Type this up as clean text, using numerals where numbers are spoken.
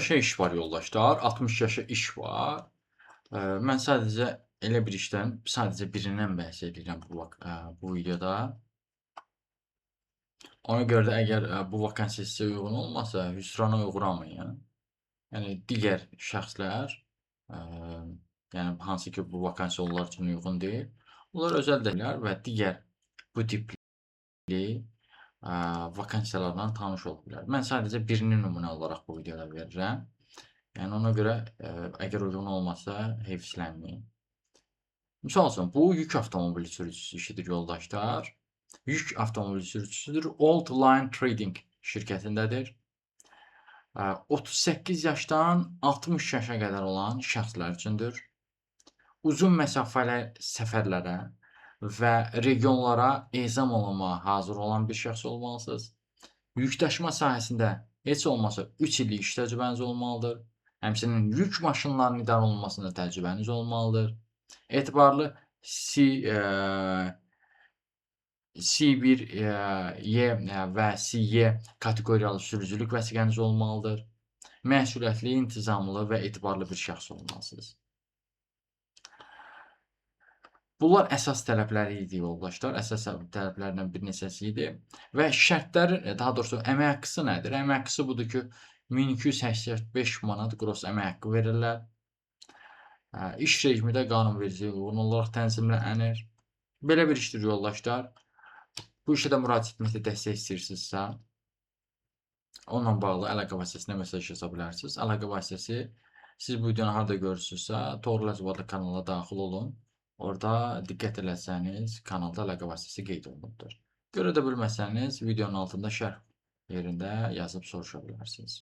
yaşa iş var yoldaşlar, 60 yaşa iş var. Mən sadəcə elə bir işdən, sadəcə birindən bəhs edirəm bu videoda. Ona görə də əgər bu vakansiya sizə uyğun olmasa, hüsrana uğramayın. Yəni digər şəxslər, ə, yəni hansı ki bu vakansiya onlar üçün uyğun deyil, onlar özəl də bilər və digər bu tipli vakansiyalarla tanış ola bilər. Mən sadəcə birini nümunə olaraq bu videoda verirəm. Yəni ona görə əgər uyğun olmasa heyfsilənməyin. Misal üçün, bu yük avtomobil sürücüsü işidir yoldaşlar. Yük avtomobil sürücüsüdür. Old Line Trading şirkətindədir. 38 yaşdan 60 yaşa qədər olan şəxslər üçündür. Uzun məsafəli səfərlərə və regionlara ezam olunmağa hazır olan bir şəxs olmalısınız. Yükdaşıma sahəsində heç olmasa 3 illik iş təcrübəniz olmalıdır. Həmçinin yük maşınlarının idarə olunmasında təcrübəniz olmalıdır. Etibarlı C1Y və CY kateqoriyalı sürücülük vəsiqəniz olmalıdır. Məsuliyyətli, intizamlı və etibarlı bir şəxs olmalısınız. Bunlar əsas tələbləri idi yoldaşlar. Əsas tələblərindən bir neçəsi idi. Və şərtlərin, daha doğrusu əmək haqqısı nədir? Əmək haqqısı budur ki, 1285 manat qros əmək haqqı verirlər. İş rejimi də qanunvericiliyə uyğun olaraq tənzimlənir. Belə bir işdir yoldaşlar. Bu işə də müraciət etməkdə dəstək istəyirsinizsə, onunla bağlı əlaqə vasitəsinə mesaj yaza bilərsiniz. Əlaqə vasitəsi siz bu videonu harda görürsünüzsə, Toğrul Əcəb adlı kanala daxil olun. Orada diqqət eləsəniz, kanalda əlaqə vasitəsi qeyd olunubdur. Görə də bilməsəniz, videonun altında şərh yerində yazıb soruşa bilərsiniz.